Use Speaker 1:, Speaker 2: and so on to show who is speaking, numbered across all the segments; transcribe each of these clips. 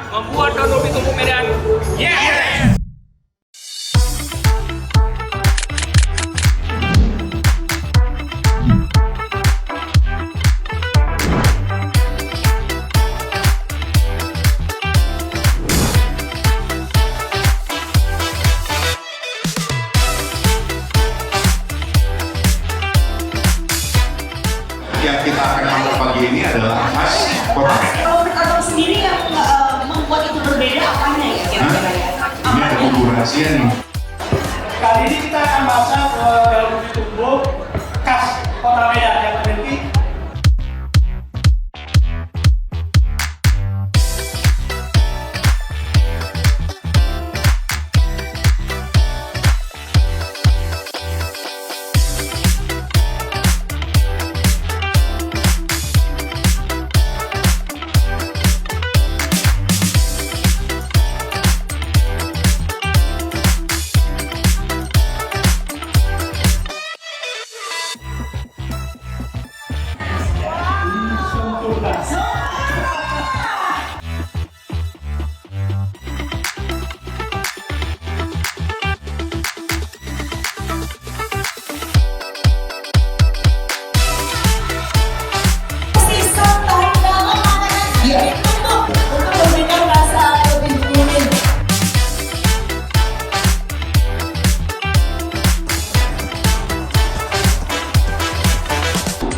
Speaker 1: membuat daun ubi tumbuk Medan. Yeah!
Speaker 2: Yang kita akan masak pagi ini adalah khas kota Medan.
Speaker 3: Kalau menurut abang sendiri yang membuat itu berbeda apanya ya kira-kira ya?
Speaker 2: Ini ada bumbu rahasia nih.
Speaker 4: Kali ini kita akan masak daun ubi tumbuk khas kota Medan yang memiliki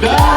Speaker 2: Dan